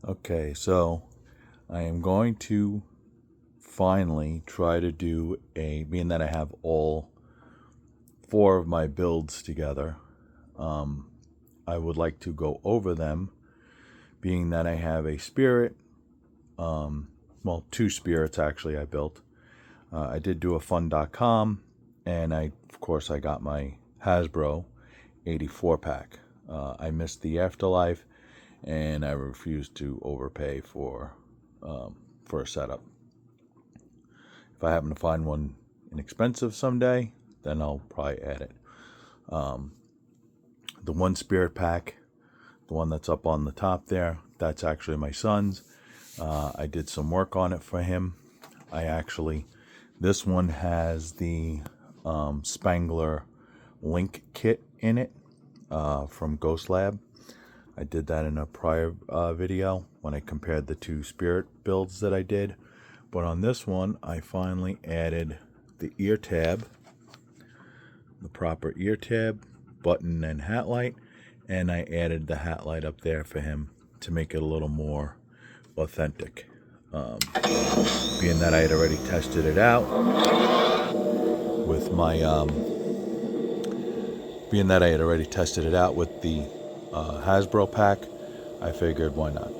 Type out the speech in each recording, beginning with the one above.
Okay, so I am going to finally try to do being that I have all four of my builds together, I would like to go over them, being that I have a spirit, well, two spirits actually I built. I did do a fun.com, and of course, I got my Hasbro 84 pack. I missed the afterlife, and I refused to overpay for a setup. If I happen to find one inexpensive someday, then I'll probably add it. The one spirit pack, the one that's up on the top there, that's actually my son's. I did some work on it for him. This one has the Spangler Link kit in it from Ghost Lab. I did that in a prior video when I compared the two spirit builds that I did. But on this one, I finally added the ear tab, the proper ear tab, button and hat light, and I added the hat light up there for him to make it a little more authentic. Being that I had already tested it out with the Hasbro pack, I figured why not.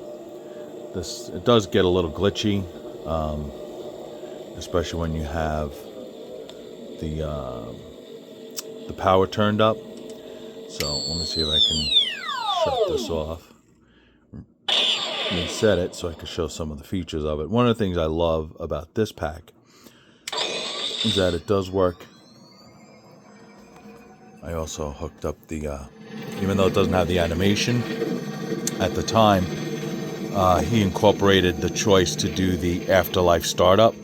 It does get a little glitchy, especially when you have the power turned up. So let me see if I can shut this off. Reset it so I can show some of the features of it. One of the things I love about this pack is that it does work. I also hooked up even though it doesn't have the animation, at the time, he incorporated the choice to do the afterlife startup,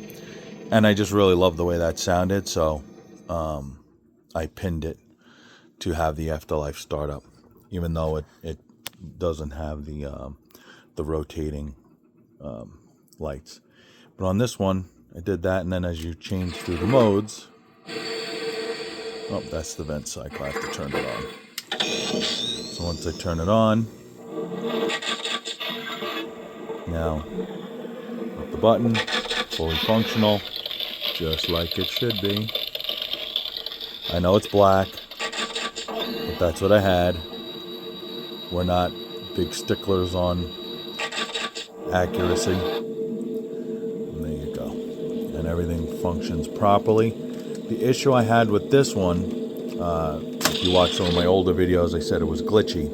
and I just really love the way that sounded, so I pinned it to have the afterlife startup, even though it doesn't have the rotating lights. But on this one, I did that, and then as you change through the modes, that's the vent cycle. I have to turn it on. So once I turn it on, now with the button, fully functional, just like it should be. I know it's black, but that's what I had. We're not big sticklers on accuracy. And there you go. And everything functions properly. The issue I had with this one, if you watch some of my older videos, I said it was glitchy.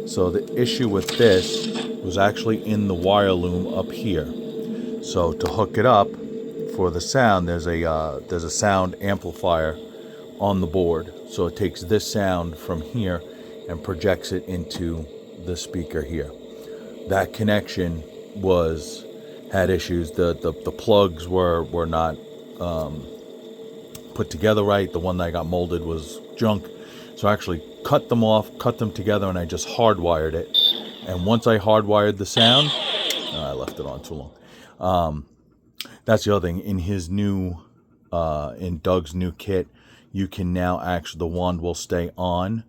So the issue with this was actually in the wire loom up here. So to hook it up for the sound, there's a sound amplifier on the board. So it takes this sound from here and projects it into the speaker here. That connection had issues. The plugs were not put together right. The one that I got molded was junk. So I actually cut them together, and I just hardwired it. And once I hardwired the sound, I left it on too long. That's the other thing. In Doug's new kit, you can now the wand will stay on,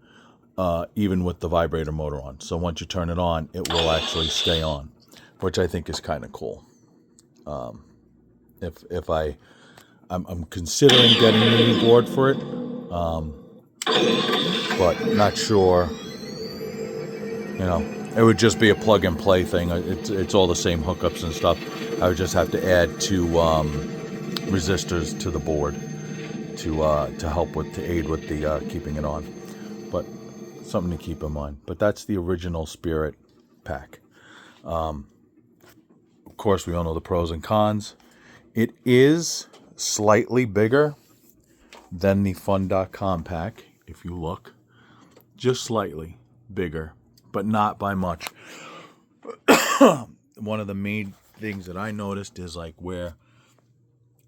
even with the vibrator motor on. So once you turn it on, it will actually stay on, which I think is kind of cool. I'm considering getting a new board for it, but not sure. It would just be a plug and play thing. It's all the same hookups and stuff. I would just have to add two resistors to the board to aid with the keeping it on. But something to keep in mind. But that's the original Spirit pack. Of course, we all know the pros and cons. It is slightly bigger than the fun.com pack, if you look. Just slightly bigger, but not by much. One of the main things that I noticed is like where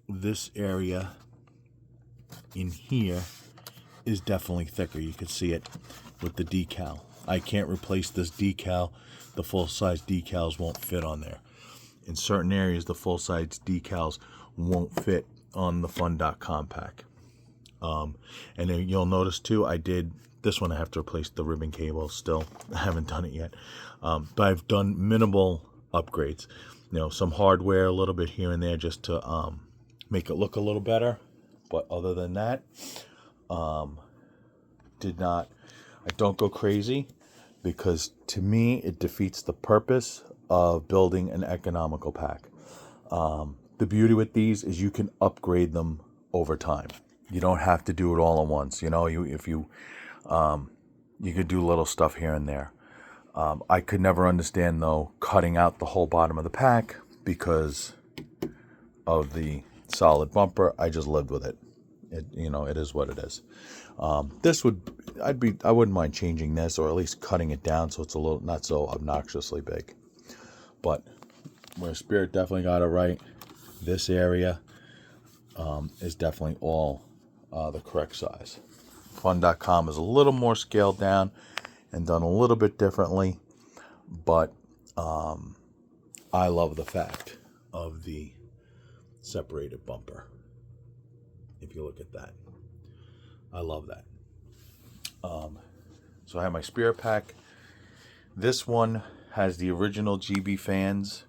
this area in here is definitely thicker. You can see it with the decal. I can't replace this decal. The full-size decals won't fit on there. In certain areas, the full-size decals won't fit on the fun.com pack. And then you'll notice too, this one I have to replace the ribbon cable still. I haven't done it yet. But I've done minimal upgrades. You know, some hardware, a little bit here and there, just to make it look a little better. But other than that, I don't go crazy, because to me it defeats the purpose of building an economical pack. The beauty with these is you can upgrade them over time. You don't have to do it all at once. You know, you could do little stuff here and there. I could never understand, though, cutting out the whole bottom of the pack because of the solid bumper. I just lived with it. It is what it is. I wouldn't mind changing this, or at least cutting it down so it's a little not so obnoxiously big. But where Spirit definitely got it right, this area is definitely all the correct size. Fun.com is a little more scaled down and done a little bit differently, but I love the fact of the separated bumper. If you look at that, I love that. So I have my Spirit pack. This one has the original GB fans,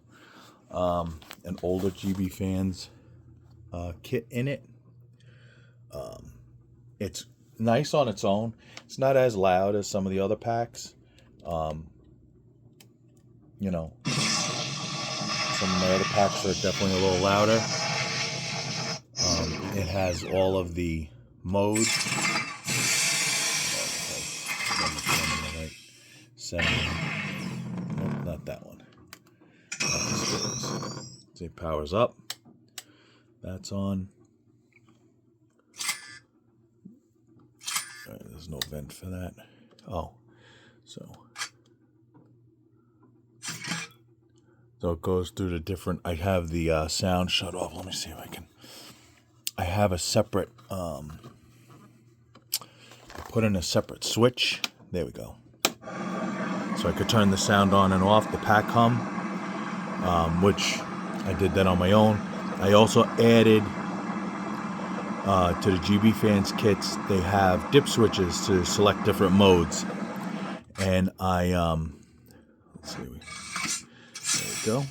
an older GB fans kit in it. It's nice on its own. It's not as loud as some of the other packs. Some of my other packs are definitely a little louder. It has all of the modes. Nope, not that one. See, it powers up. That's on. All right, there's no vent for that. Oh, so it goes through the different. I have the sound shut off. Let me see if I can. I have a separate. I put in a separate switch. There we go. So I could turn the sound on and off, the pack hum, which I did that on my own. I also added to the GB fans kits. They have dip switches to select different modes, and I let's see. There we go.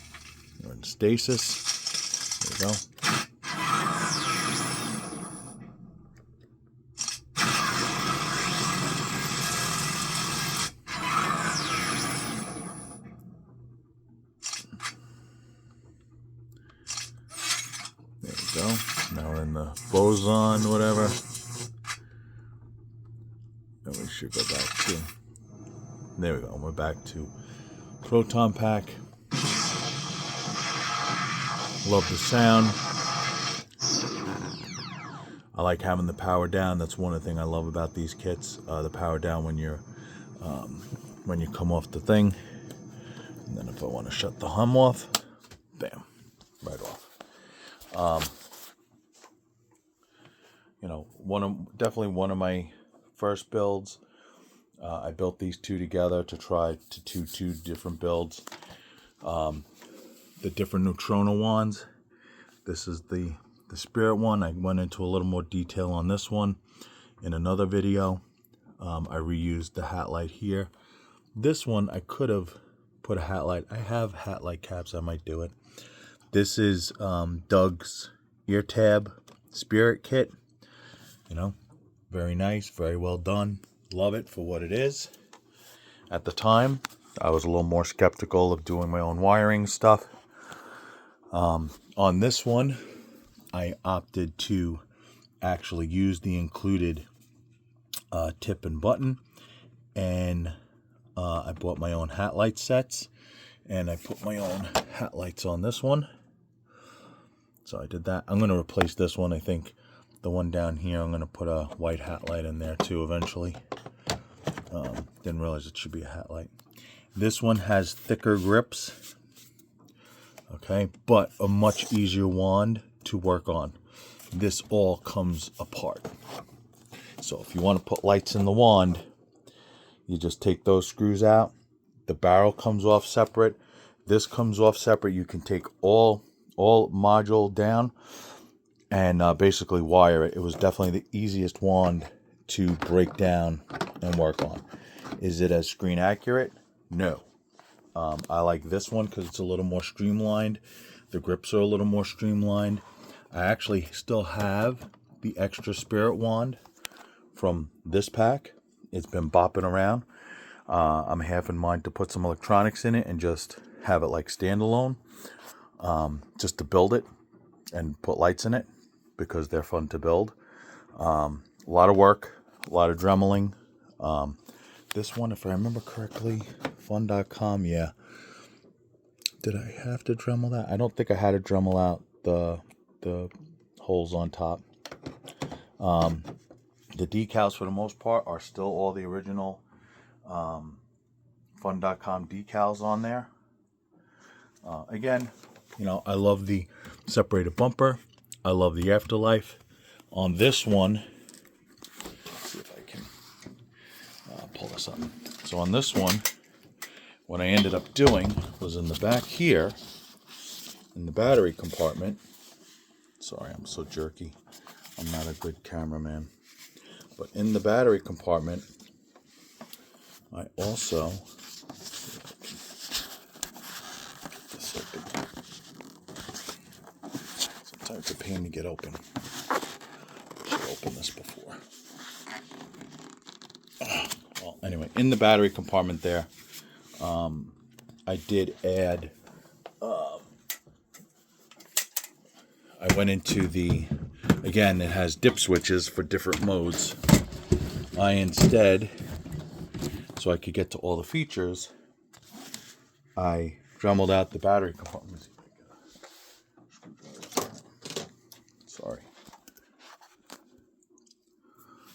We're in stasis. There we go. Go. Now we're in the boson, whatever. And we should go back to. There we go. We're back to proton pack. Love the sound. I like having the power down. That's one of the things I love about these kits. The power down when you come off the thing. And then if I want to shut the hum off, bam, right off. Definitely one of my first builds. I built these two together to try to do two different builds. The different neutrona wands. This is the Spirit one. I went into a little more detail on this one in another video. I reused the hat light here. This one I could have put a hat light. I have hat light caps. I might do it. This is Doug's ear tab Spirit kit. Very nice, very well done. Love it for what it is. At the time, I was a little more skeptical of doing my own wiring stuff. On this one, I opted to actually use the included tip and button, and I bought my own hat light sets, and I put my own hat lights on this one. So I did that. I'm going to replace this one. I think the one down here, I'm going to put a white hat light in there too eventually. Didn't realize it should be a hat light. This one has thicker grips. Okay, but a much easier wand to work on. This all comes apart. So if you want to put lights in the wand, you just take those screws out. The barrel comes off separate. This comes off separate. You can take all module down and basically wire it. It was definitely the easiest wand to break down and work on. Is it as screen accurate? No. I like this one because it's a little more streamlined. The grips are a little more streamlined. I actually still have the extra spirit wand from this pack. It's been bopping around. I'm half in mind to put some electronics in it and just have it like standalone, just to build it and put lights in it because they're fun to build. A lot of work, a lot of dremeling. This one, if I remember correctly, fun.com, yeah. Did I have to Dremel that? I don't think I had to Dremel out the holes on top. The decals, for the most part, are still all the original fun.com decals on there. Again, you know, I love the separated bumper. I love the afterlife. On this one, let's see if I can pull this up. So on this one, what I ended up doing was in the back here, in the battery compartment. Sorry, I'm so jerky. I'm not a good cameraman. But in the battery compartment, I also, sometimes it's a pain to get open. I should open this before. Well, anyway, in the battery compartment there, I did add, I went into the, again, it has dip switches for different modes. I instead, so I could get to all the features, I dremeled out the battery compartment. Sorry.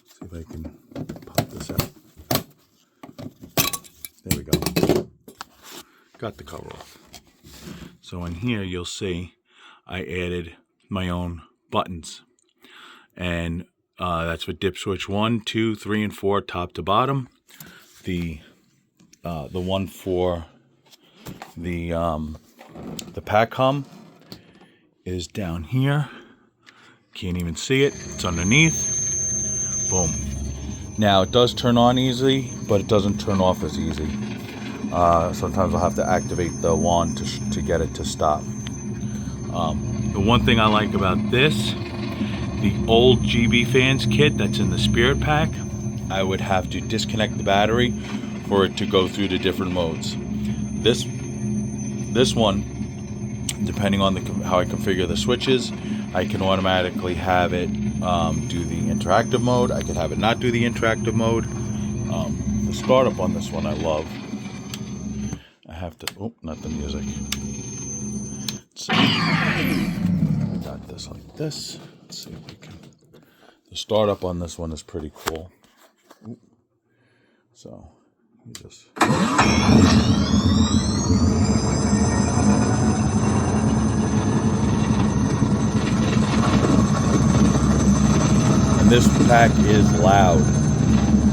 See if I can pop this out. There we go. Got the cover off. So in here you'll see I added my own buttons. And that's with dip switch 1, 2, 3, and 4, top to bottom. The one for the pack hum is down here. Can't even see it. It's underneath. Boom. Now it does turn on easily, but it doesn't turn off as easy. Sometimes I'll have to activate the wand to get it to stop. The one thing I like about this, the old GB fans kit that's in the Spirit pack, I would have to disconnect the battery for it to go through the different modes. This one, depending on how I configure the switches, I can automatically have it do the interactive mode. I could have it not do the interactive mode. The startup on this one I love. I have to, oh, not the music. So, I got this like this. Let's see if we can. The startup on this one is pretty cool. Ooh. So, you just. And this pack is loud.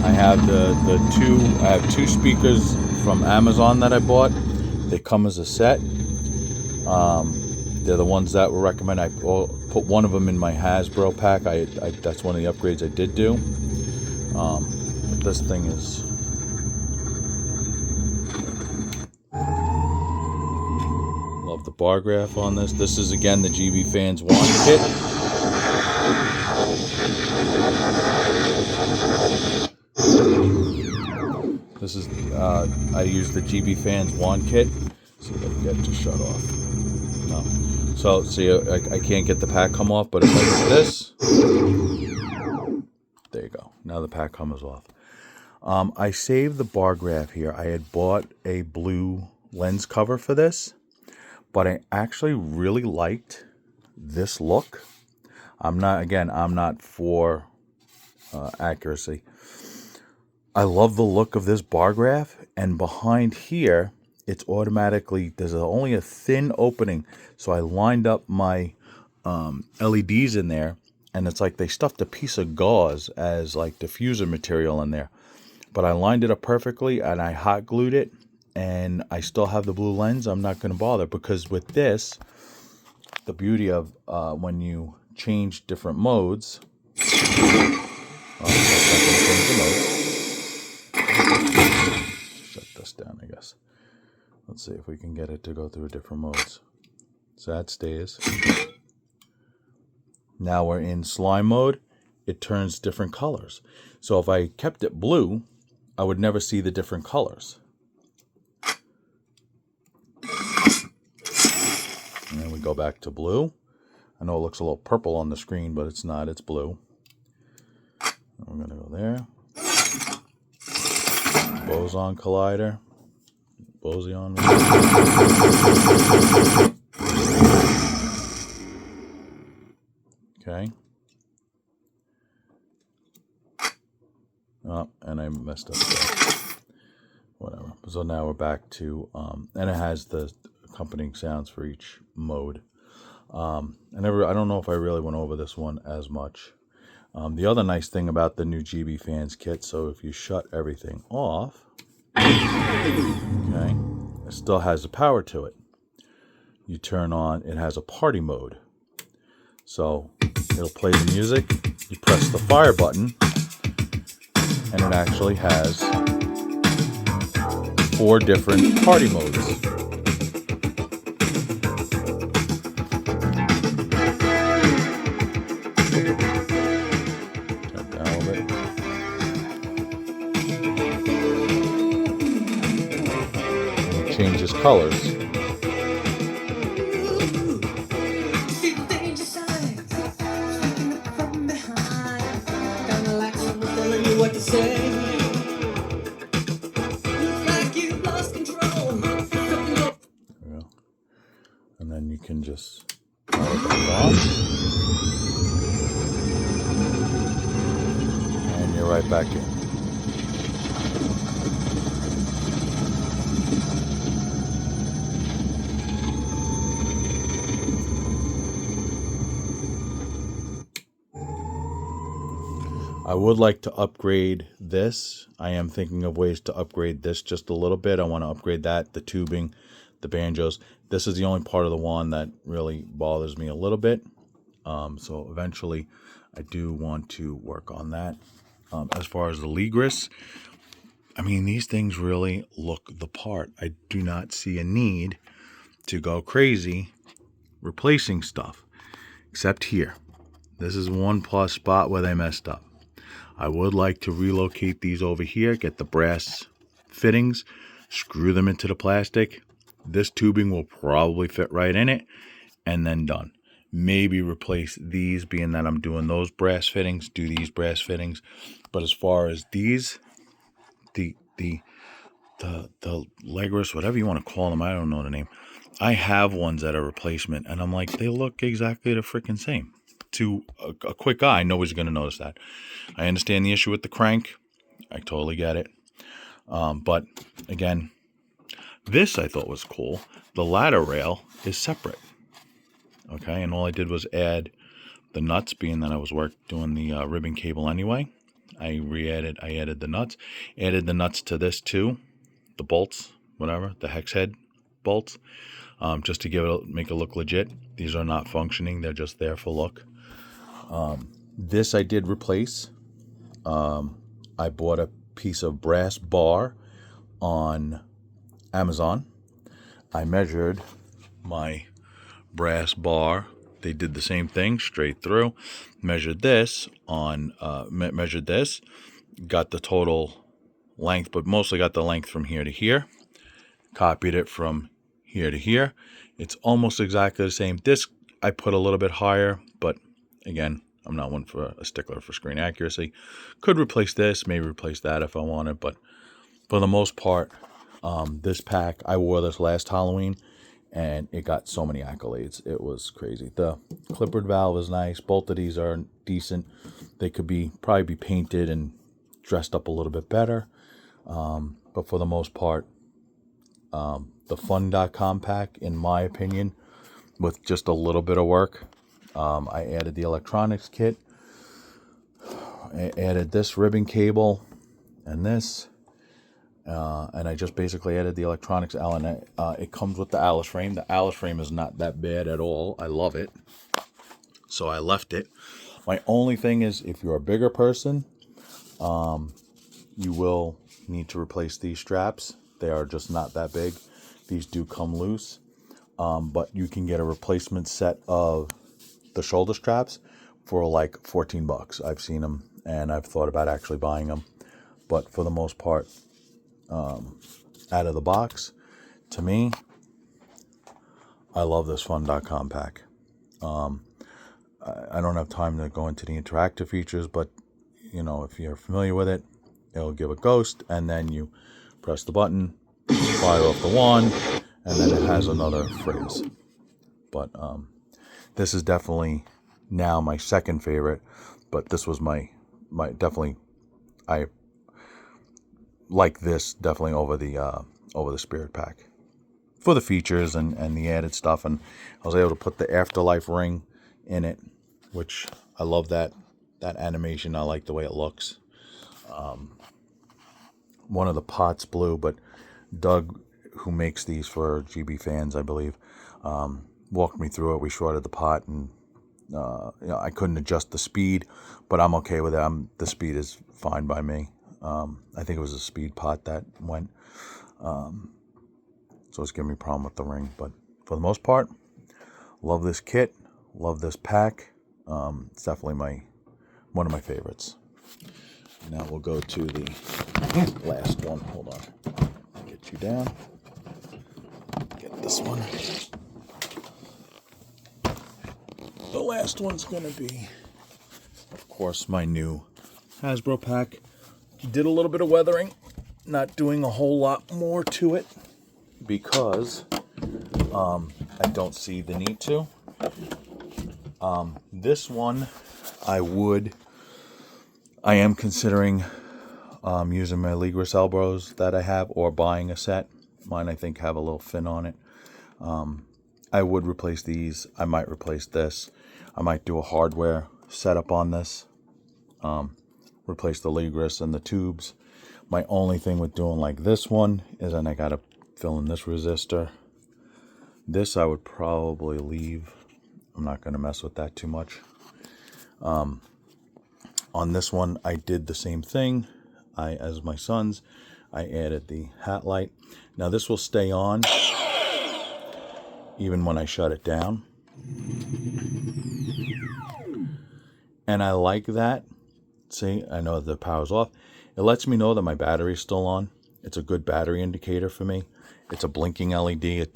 I have I have two speakers from Amazon that I bought. They come as a set. They're the ones that were recommended. I put one of them in my Hasbro pack. That's one of the upgrades I did do. But this thing is. Love the bar graph on this. This is again the GB Fans wand kit. This is I use the GB Fans wand kit. See if I can get it to shut off. No. So see, I can't get the pack come off, but if I do this, there you go. Now the pack comes off. I saved the bar graph here. I had bought a blue lens cover for this, but I actually really liked this look. I'm not for accuracy. I love the look of this bar graph, and behind here, it's automatically, there's only a thin opening. So I lined up my LEDs in there, and it's like they stuffed a piece of gauze as like diffuser material in there. But I lined it up perfectly, and I hot glued it, and I still have the blue lens. I'm not going to bother, because with this, the beauty of when you change different modes, shut this down, I guess. Let's see if we can get it to go through different modes. So that stays. Now we're in slime mode. It turns different colors. So if I kept it blue, I would never see the different colors. And then we go back to blue. I know it looks a little purple on the screen, but it's not. It's blue. We're going to go there. Boson collider. Boson. Okay. Oh, and I messed up there. Whatever. So now we're back to, and it has the accompanying sounds for each mode. I don't know if I really went over this one as much. The other nice thing about the new GB Fans kit, so if you shut everything off, okay, it still has the power to it. You turn on, it has a party mode. So it'll play the music, you press the fire button, and it actually has 4 different party modes. Turn down a little bit. And it changes colors. What to say? Like you lost control. There we go. And then you can just power it back on. And you're right back in. I would like to upgrade this. I am thinking of ways to upgrade this just a little bit. I want to upgrade that, the tubing, the banjos. This is the only part of the wand that really bothers me a little bit. So eventually I do want to work on that. As far as the Ligris, I mean, these things really look the part. I do not see a need to go crazy replacing stuff, except here. This is one plus spot where they messed up. I would like to relocate these over here, get the brass fittings, screw them into the plastic. This tubing will probably fit right in it, and then done. Maybe replace these, being that I'm doing those brass fittings, do these brass fittings. But as far as these, the Ligris, whatever you want to call them, I don't know the name. I have ones that are replacement, and I'm like, they look exactly the freaking same. To a quick eye, nobody's going to notice that. I understand the issue with the crank. I totally get it. But again, this I thought was cool. The ladder rail is separate. Okay, and all I did was add the nuts, being that I was doing the ribbon cable anyway. I added the nuts. Added the nuts to this too. The bolts, whatever, the hex head bolts. Just to make it look legit. These are not functioning. They're just there for look. This I did replace. I bought a piece of brass bar on Amazon. I measured my brass bar. They did the same thing, straight through. Measured this, got the total length, but mostly got the length from here to here. Copied it from here to here. It's almost exactly the same. This I put a little bit higher, but again, I'm not one for a stickler for screen accuracy. Could replace this, maybe replace that if I wanted, but for the most part, this pack, I wore this last Halloween, and it got so many accolades. It was crazy. The clippered valve is nice. Both of these are decent. They could probably be painted and dressed up a little bit better, but for the most part, the fun.com pack, in my opinion, with just a little bit of work. I added the electronics kit. I added this ribbon cable and this. And I just basically added the electronics Allen. It comes with the Alice frame. The Alice frame is not that bad at all. I love it. So I left it. My only thing is, if you're a bigger person, you will need to replace these straps. They are just not that big. these do come loose. But you can get a replacement set of the shoulder straps for like $14. I've seen them, and I've thought about actually buying them. But for the most part, out of the box, to me, I love this fun.compack. I don't have time to go into the interactive features, but you know, if you're familiar with it, it'll give a ghost, and then you press the button, fire off the wand, and then it has another phrase. But this is definitely now my second favorite, but this was my definitely, I like this definitely over the Spirit Pack for the features and the added stuff. And I was able to put the Afterlife ring in it, which I love that animation. I like the way it looks. One of the pots blew, but Doug, who makes these for GB fans, I believe, walked me through it. We shorted the pot, and I couldn't adjust the speed, but I'm okay with it. The speed is fine by me. I think it was a speed pot that went, so it's giving me a problem with the ring. But for the most part, love this kit, love this pack. It's definitely one of my favorites. Now we'll go to the last one. Hold on, get you down. Get this one. The last one's gonna be, of course, my new Hasbro pack. Did a little bit of weathering, not doing a whole lot more to it because I don't see the need to. This one, I am considering using my Ligris elbows that I have, or buying a set. Mine, I think, have a little fin on it. I would replace these. I might replace this. I might do a hardware setup on this. Replace the Ligris and the tubes. My only thing with doing like this one is then I gotta fill in this resistor. This I would probably leave. I'm not gonna mess with that too much. On this one, I did the same thing. As my son's, I added the hat light. Now this will stay on even when I shut it down. And I like that. See, I know the power's off. It lets me know that my battery's still on. It's a good battery indicator for me. It's a blinking LED.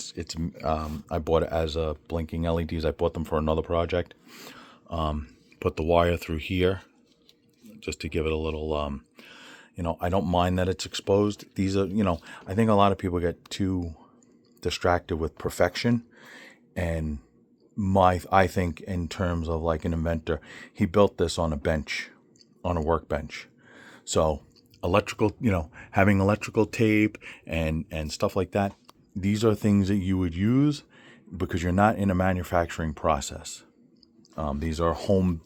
I bought it as a blinking LEDs. I bought them for another project. Put the wire through here just to give it a little, I don't mind that it's exposed. These are, I think a lot of people get too distracted with perfection. And I think in terms of like an inventor, he built this on a bench, on a workbench. So electrical, having electrical tape and stuff like that, these are things that you would use because you're not in a manufacturing process. These were home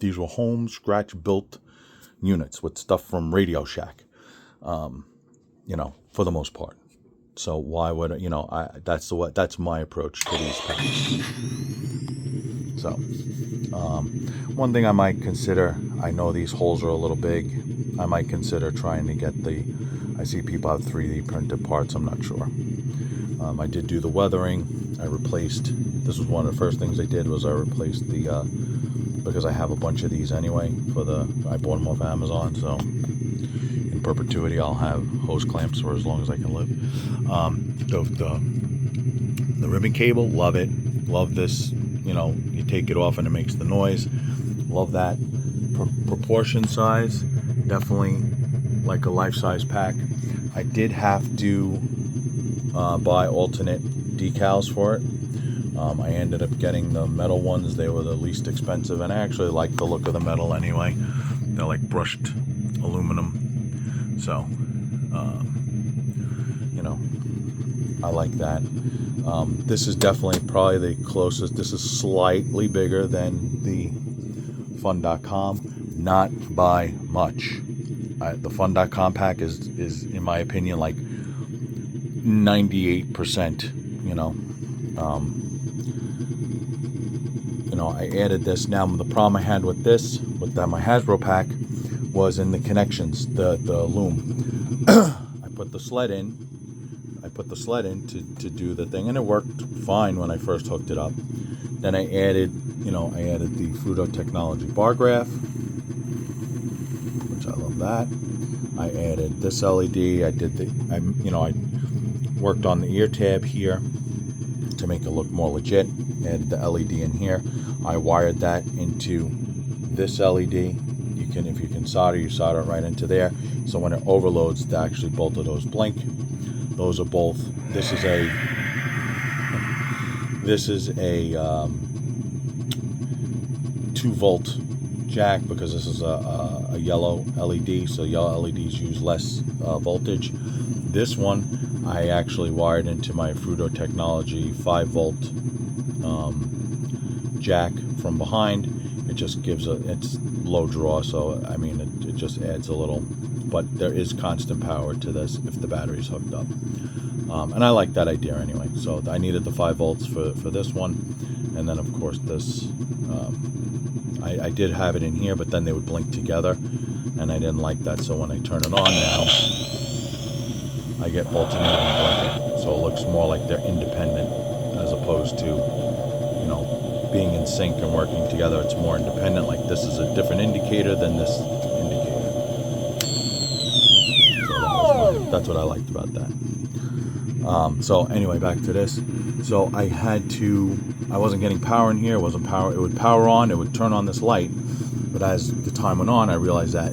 scratch built units with stuff from Radio Shack, for the most part. So why would that's my approach to these packs. So one thing I might consider, I know these holes are a little big. I might consider trying to get I see people have 3D printed parts. I'm not sure. I did do the weathering. I replaced, this was one of the first things I did, was I replaced because I have a bunch of these anyway, I bought them off Amazon, so in perpetuity I'll have hose clamps for as long as I can live. The ribbon cable, love it. Love this, you take it off and it makes the noise. Love that. Proportion size, definitely like a life-size pack. I did have to buy alternate decals for it. I ended up getting the metal ones. They were the least expensive, and I actually like the look of the metal anyway. They're like brushed aluminum, so I like that. This is definitely probably the closest. This is slightly bigger than the fun.com, not by much. The fun.com pack is in my opinion like 98%. I added this. Now the problem I had with my Hasbro pack was in the connections, the loom. I put the sled in, I put the sled in to do the thing, and it worked fine when I first hooked it up. Then I added, I added the Fruto Technology bar graph, which I love that. I added this LED. I worked on the ear tab here to make it look more legit. Added the LED in here. I wired that into this LED. If you can solder, you solder it right into there. So when it overloads, actually both of those blink. Those are both. This is a 2-volt jack, because this is a yellow LED. So yellow LEDs use less voltage. This one I actually wired into my Fruto Technology 5-volt jack from behind. It just gives it's low draw, so I mean it just adds a little, but there is constant power to this if the battery's hooked up. And I like that idea anyway. So I needed the 5 volts for this one, and then of course this. I did have it in here, but then they would blink together, and I didn't like that. So when I turn it on now, I get alternating blinking, so it looks more like they're independent as opposed to, being in sync and working together. It's more independent. Like this is a different indicator than this indicator. So that's what I liked about that. So anyway, back to this. So I wasn't getting power in here. It wasn't power. It would power on. It would turn on this light. But as the time went on, I realized that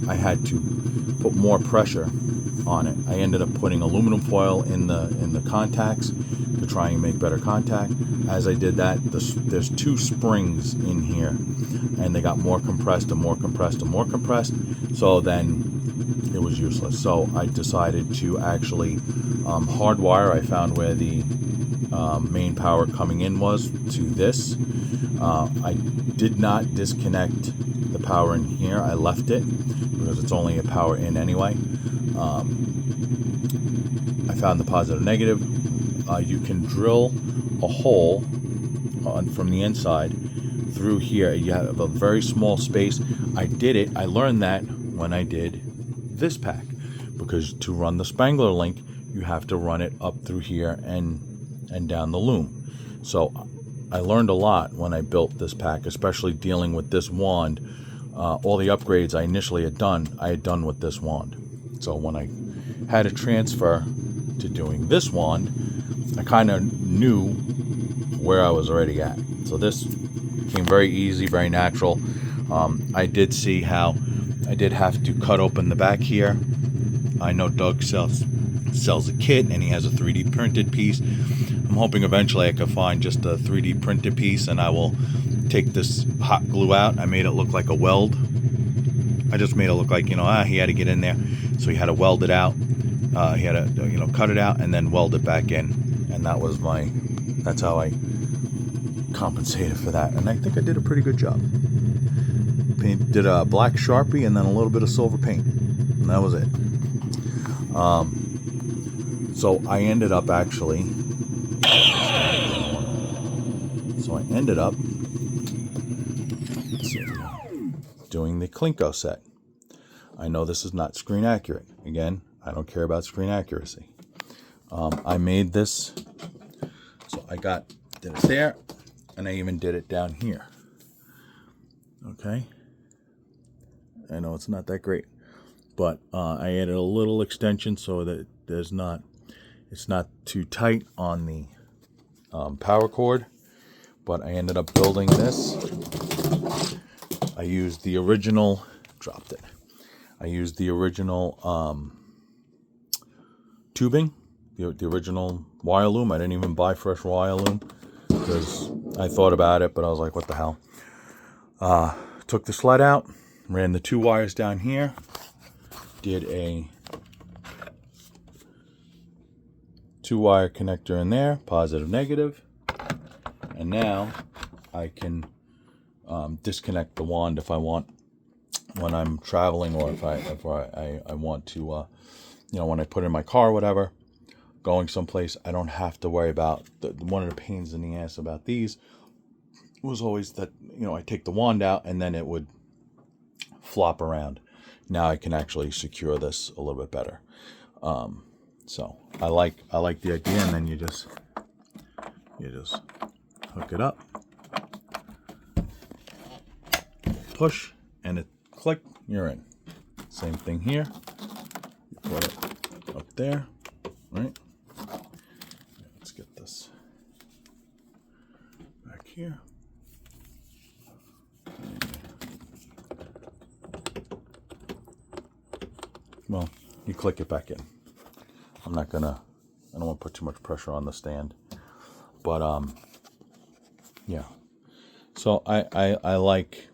I had to put more pressure on it. I ended up putting aluminum foil in the contacts to try and make better contact. As I did that, there's 2 springs in here, and they got more compressed and more compressed and more compressed. So then it was useless. So I decided to actually hardwire. I found where the main power coming in was to this. I did not disconnect the power in here. I left it because it's only a power in anyway. I found the positive negative. You can drill a hole from the inside through here. You have a very small space. I learned that when I did this pack, because to run the Spangler link, you have to run it up through here and down the loom. So I learned a lot when I built this pack, especially dealing with this wand. All the upgrades I initially had done, with this wand. So when I had to transfer to doing this wand, I kind of knew where I was already at. So this came very easy, very natural. I did see how I did have to cut open the back here. I know Doug sells a kit, and he has a 3D printed piece. I'm hoping eventually I could find just a 3D printed piece, and I will take this hot glue out. I made it look like a weld. I just made it look like, he had to get in there. So he had to weld it out. He had to, cut it out and then weld it back in. And that's how I compensated for that. And I think I did a pretty good job. Did a black Sharpie and then a little bit of silver paint. And that was it. So I ended up actually... doing the Klinko set. I know this is not screen accurate. Again, I don't care about screen accuracy. I made this, so I did it there, and I even did it down here. Okay. I know it's not that great, but I added a little extension so that it's not too tight on the power cord. But I ended up building this. I used the original, tubing, the original wire loom. I didn't even buy fresh wire loom because I thought about it, but I was like, what the hell? Took the sled out, ran the 2 wires down here, did a 2-wire connector in there, positive, negative, and now I can disconnect the wand if I want when I'm traveling, or if I want to, when I put it in my car or whatever, going someplace. I don't have to worry about one of the pains in the ass about these was always that, I take the wand out and then it would flop around. Now I can actually secure this a little bit better. So I like the idea, and then you just hook it up, push, and it click, you're in. Same thing here. You put it up there, right? Let's get this back here. Well, you click it back in. I don't want to put too much pressure on the stand, but yeah. So I like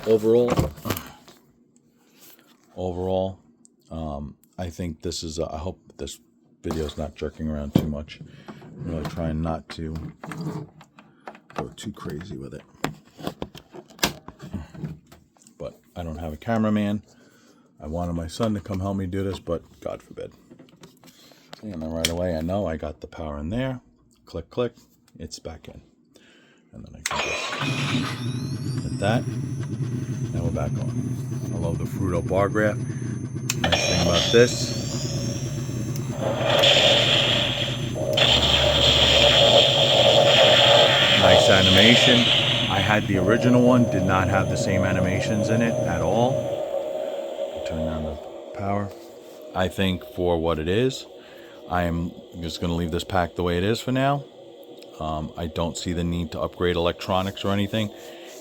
overall, I think this is, I hope this video is not jerking around too much. I'm really trying not to go too crazy with it. But I don't have a cameraman. I wanted my son to come help me do this, but God forbid. And then right away, I know I got the power in there. Click, click, it's back in. And then I can just hit that. Now we're back on. I love the Fruito bar graph. Nice thing about this. Nice animation. I had the original one, did not have the same animations in it at all. Turn on the power. I think for what it is, I am just going to leave this pack the way it is for now. I don't see the need to upgrade electronics or anything.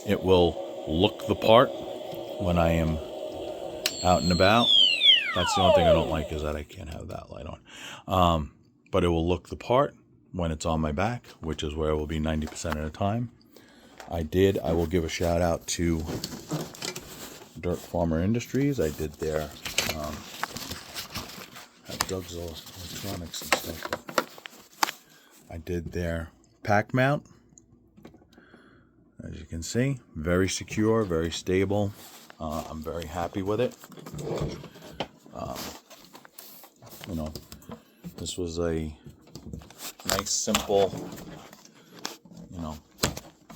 It will look the part when I am out and about. That's the only thing I don't like, is that I can't have that light on. But it will look the part when it's on my back, which is where it will be 90% of the time. I will give a shout out to Dirt Farmer Industries. I did their Doug's electronics and stuff. I did their pack mount. As you can see, very secure, very stable. I'm very happy with it. You know, this was a nice, simple, you know,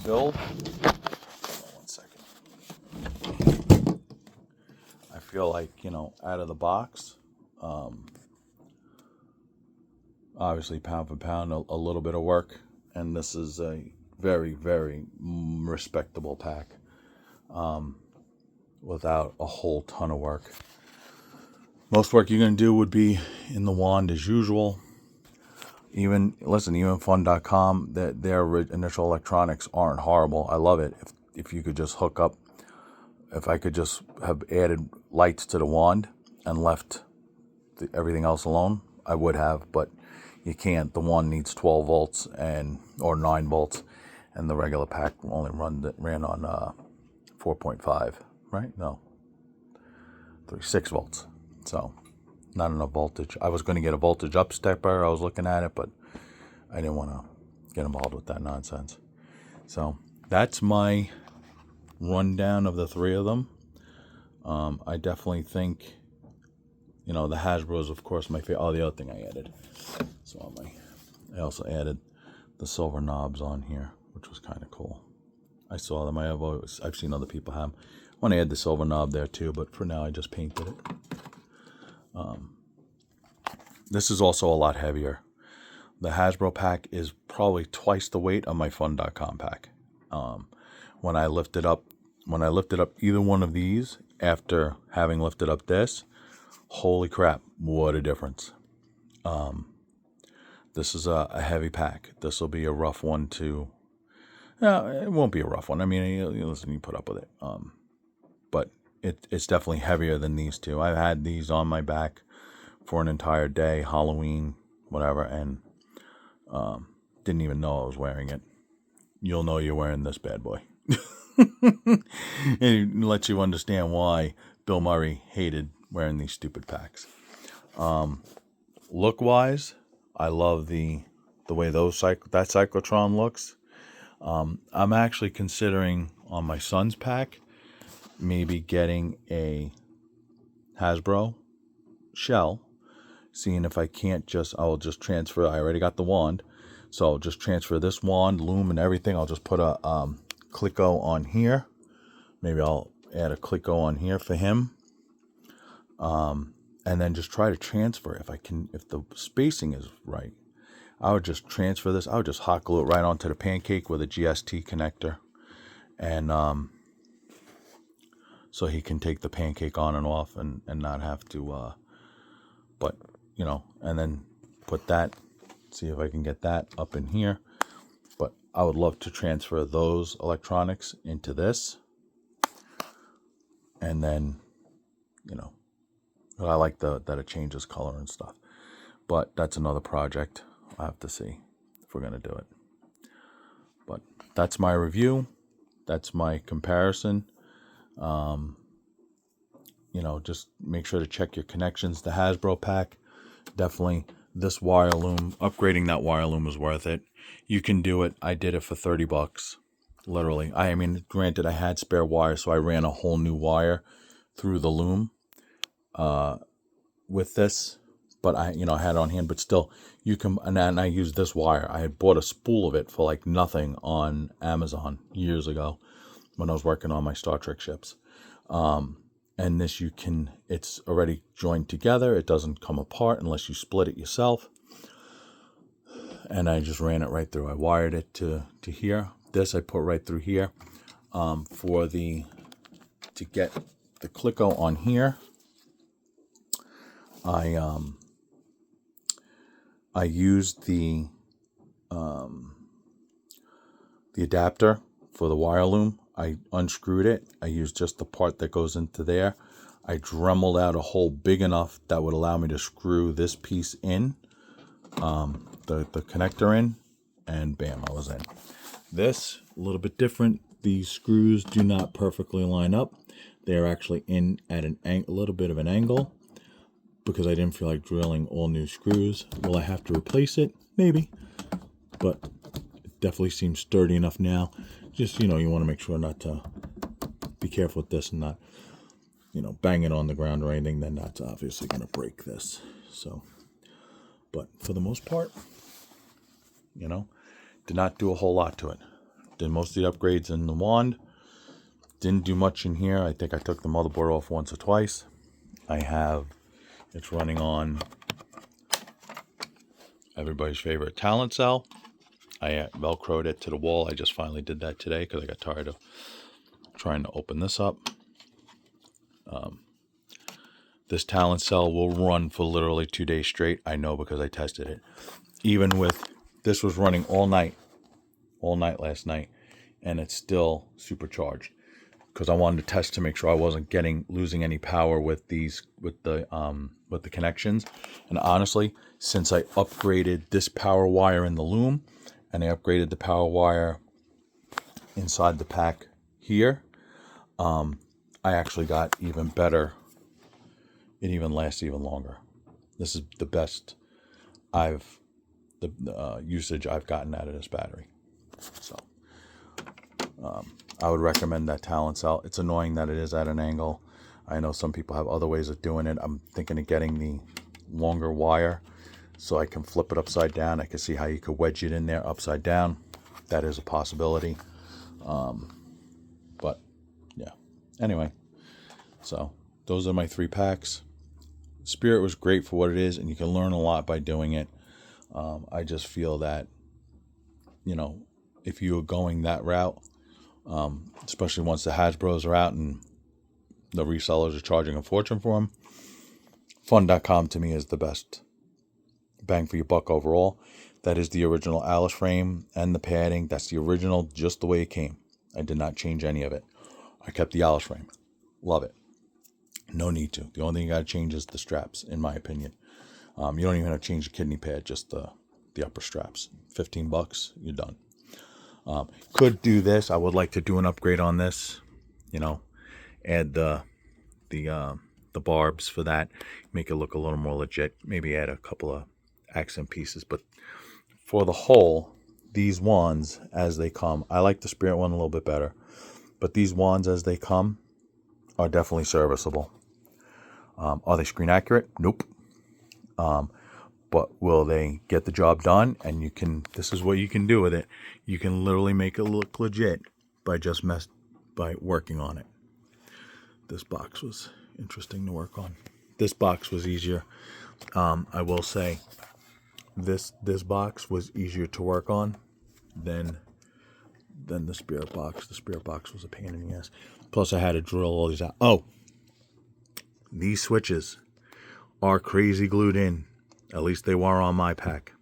build. One second. I feel like, you know, out of the box, obviously pound for pound, a little bit of work, and this is a very, very respectable pack, without a whole ton of work. Most work you're going to do would be in the wand as usual. Even fun.com, their initial electronics aren't horrible. I love it. If you could just hook up, if I could just have added lights to the wand and left everything else alone, I would have, but you can't. The wand needs 12 volts or 9 volts, and the regular pack only ran on 4.5, right? No, 6 volts. So not enough voltage. I was going to get a voltage up stepper. I was looking at it, but I didn't want to get involved with that nonsense. So that's my rundown of the three of them. I definitely think, you know, the Hasbro is, of course, my favorite. Oh, the other thing I added. So I also added the silver knobs on here, which was kind of cool. I saw them. I've seen other people have them. I want to add the silver knob there too, but for now I just painted it. This is also a lot heavier. The Hasbro pack is probably twice the weight of my fun.com pack. When I lifted up either one of these after having lifted up this, holy crap, what a difference. This is a heavy pack. This will be a rough one to, it won't be a rough one. I mean, listen, you put up with it. But it's definitely heavier than these two. I've had these on my back for an entire day, Halloween, whatever, and didn't even know I was wearing it. You'll know you're wearing this bad boy. And it lets you understand why Bill Murray hated wearing these stupid packs. Look-wise, I love the way that cyclotron looks. I'm actually considering on my son's pack maybe getting a Hasbro shell, seeing if I can't I'll just transfer. I already got the wand, so I'll just transfer this wand, loom, and everything. I'll just put a Clicco on here. Maybe I'll add a Clicco on here for him. And and then just try to transfer if I can, if the spacing is right. I would just transfer this. I would just hot glue it right onto the pancake with a GST connector, and so he can take the pancake on and off and not have to, but, you know, and then put that, see if I can get that up in here. But I would love to transfer those electronics into this. And then, you know, I like that it changes color and stuff. But that's another project. I'll have to see if we're going to do it. But that's my review. That's my comparison. You know, just make sure to check your connections. The Hasbro pack, definitely this wire loom, upgrading that wire loom is worth it. You can do it. I did it for $30, literally. I mean, granted, I had spare wire, so I ran a whole new wire through the loom with this, but I had it on hand. But still, you can, and I used this wire. I had bought a spool of it for like nothing on Amazon years ago when I was working on my Star Trek ships. And this it's already joined together. It doesn't come apart unless you split it yourself. And I just ran it right through. I wired it to here. This I put right through here. To get the Clicko on here, I used the adapter for the wire loom. I unscrewed it. I used just the part that goes into there. I dremeled out a hole big enough that would allow me to screw this piece in, the connector in, and bam, I was in. This, a little bit different. These screws do not perfectly line up. They're actually in at a little bit of an angle because I didn't feel like drilling all new screws. Will I have to replace it? Maybe. But it definitely seems sturdy enough now. Just, you want to make sure not to be careful with this and not, bang it on the ground or anything. Then that's obviously going to break this. So, but for the most part, did not do a whole lot to it. Did most of the upgrades in the wand. Didn't do much in here. I think I took the motherboard off once or twice. It's running on everybody's favorite talent cell. I velcroed it to the wall. I just finally did that today because I got tired of trying to open this up. This talent cell will run for literally 2 days straight. I know because I tested it. Even with, this was running all night last night, and it's still supercharged because I wanted to test to make sure I wasn't losing any power with the connections. And honestly, since I upgraded this power wire in the loom, and I upgraded the power wire inside the pack here, I actually got even better. It even lasts even longer. This is the best usage I've gotten out of this battery. So I would recommend that talent cell. It's annoying that it is at an angle. I know some people have other ways of doing it. I'm thinking of getting the longer wire so I can flip it upside down. I can see how you could wedge it in there upside down. That is a possibility. But yeah, anyway, so those are my 3 packs. Spirit was great for what it is, and you can learn a lot by doing it. I just feel that, if you are going that route, especially once the Hasbros are out and the resellers are charging a fortune for them, fun.com to me is the best bang for your buck overall. That is the original Alice frame and the padding. That's the original, just the way it came. I did not change any of it. I kept the Alice frame. Love it. No need to. The only thing you got to change is the straps, in my opinion. You don't even have to change the kidney pad, just the upper straps. $15, you're done. Could do this. I would like to do an upgrade on this. Add the barbs for that. Make it look a little more legit. Maybe add a couple of accent pieces. But for the whole, these wands as they come, I like the Spirit one a little bit better. But these wands as they come are definitely serviceable. Are they screen accurate? Nope. But will they get the job done? And this is what you can do with it. You can literally make it look legit by by working on it. This box was interesting to work on. this box was easier. I will say this box was easier to work on than the spirit box. The spirit box was a pain in the ass. Plus, I had to drill all these out. Oh, these switches are crazy glued in. At least they were on my pack.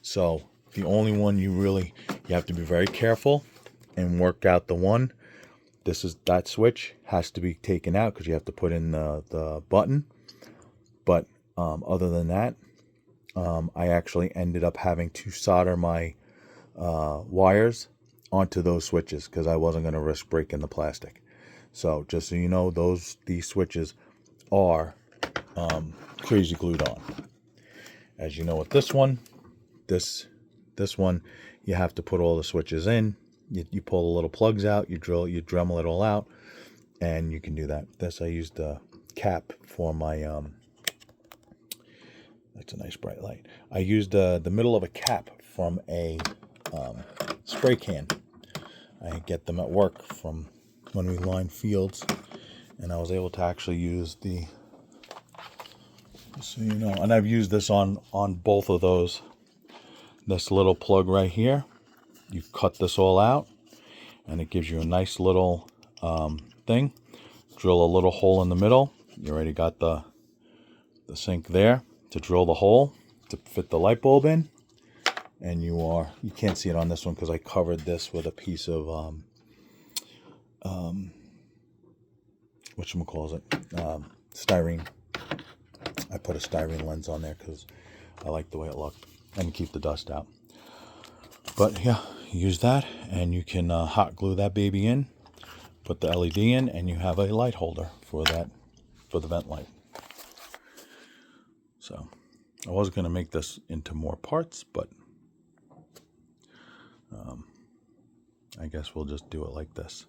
So the only one you have to be very careful and work out the one. That switch has to be taken out because you have to put in the button. But other than that, I actually ended up having to solder my wires onto those switches because I wasn't going to risk breaking the plastic. So just so you know, these switches are crazy glued on. As you know with this one, this one, you have to put all the switches in. You pull the little plugs out, you Dremel it all out, and you can do that. This, I used a cap for my, that's a nice bright light. I used the middle of a cap from a spray can. I get them at work from when we line fields, and I was able to actually use so you know, and I've used this on both of those. This little plug right here, you cut this all out, and it gives you a nice little thing. Drill a little hole in the middle. You already got the sink there to drill the hole to fit the light bulb in. And you can't see it on this one because I covered this with a piece of whatchamacallit, styrene. I put a styrene lens on there because I like the way it looked and keep the dust out. But yeah, use that, and you can hot glue that baby in, put the LED in, and you have a light holder for the vent light. So I was going to make this into more parts, but I guess we'll just do it like this.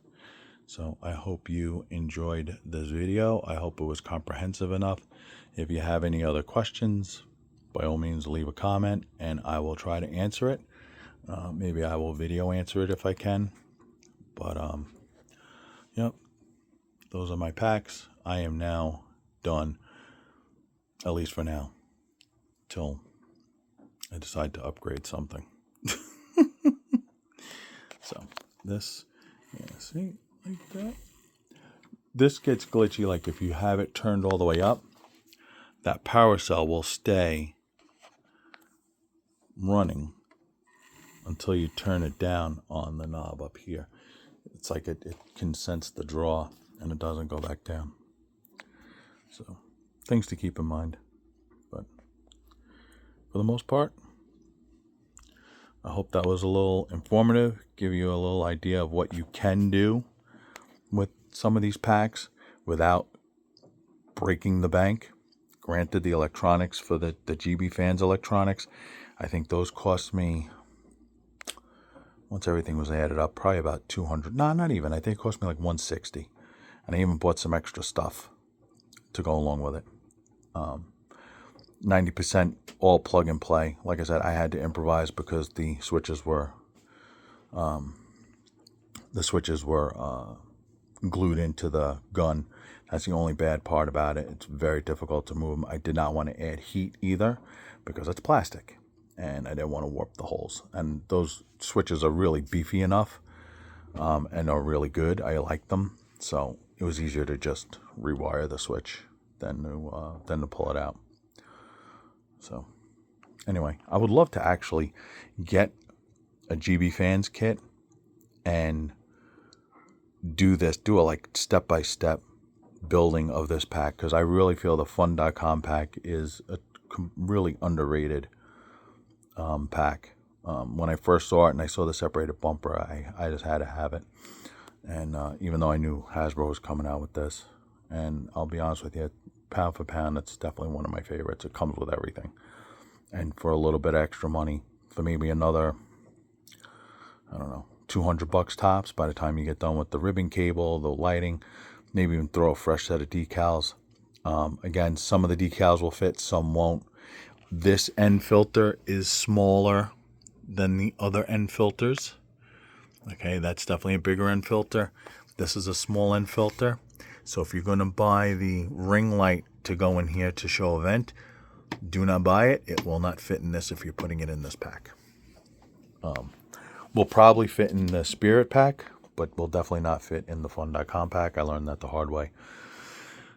So I hope you enjoyed this video. I hope it was comprehensive enough. If you have any other questions, by all means leave a comment and I will try to answer it. Maybe I will video answer it if I can. But yep, those are my packs. I am now done, at least for now, till I decide to upgrade something. So this, yeah, see, like that. This gets glitchy, like if you have it turned all the way up, that power cell will stay running until you turn it down on the knob up here. It's like it can sense the draw and it doesn't go back down. So things to keep in mind. But for the most part, I hope that was a little informative, give you a little idea of what you can do with some of these packs without breaking the bank. Granted, the electronics for the GB fans electronics, I think those cost me, once everything was added up, probably about 200. No, not even. I think it cost me like 160. And I even bought some extra stuff to go along with it. 90% all plug and play. Like I said, I had to improvise because the switches were glued into the gun. That's the only bad part about it. It's very difficult to move them. I did not want to add heat either because it's plastic and I didn't want to warp the holes. And those switches are really beefy enough and are really good. I like them. So it was easier to just rewire the switch than to pull it out. So anyway, I would love to actually get a GB fans kit and do a like step-by-step building of this pack, because I really feel the fun.com pack is a really underrated pack. When I first saw it and I saw the separated bumper, I just had to have it. And even though I knew Hasbro was coming out with this, and I'll be honest with you, pound for pound, it's definitely one of my favorites. It comes with everything. And for a little bit extra money, for maybe another, I don't know, $200 tops by the time you get done with the ribbon cable, the lighting, maybe even throw a fresh set of decals. Again, some of the decals will fit, some won't. This end filter is smaller than the other end filters. Okay, that's definitely a bigger end filter. This is a small end filter. So if you're going to buy the ring light to go in here to show a vent. Do not buy it. It will not fit in this if you're putting it in this pack. Will probably fit in the Spirit pack, but will definitely not fit in the Fun.com pack. I learned that the hard way.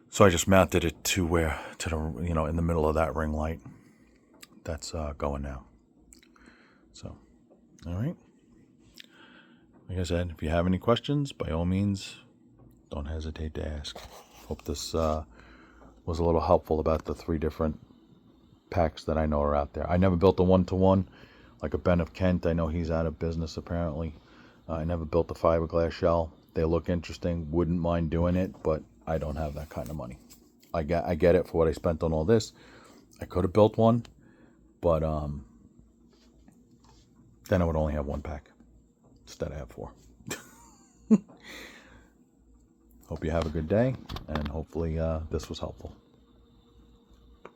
So I just mounted it to the, you know, in the middle of that ring light. That's going now. So, all right. Like I said, if you have any questions, by all means, don't hesitate to ask. Hope this was a little helpful about the 3 different packs that I know are out there. I never built a one-to-one like a Ben of Kent. I know he's out of business apparently. I never built a fiberglass shell. They look interesting. Wouldn't mind doing it, but I don't have that kind of money. I get it for what I spent on all this. I could have built one, but then I would only have 1 pack instead I have 4. Hope you have a good day, and hopefully this was helpful.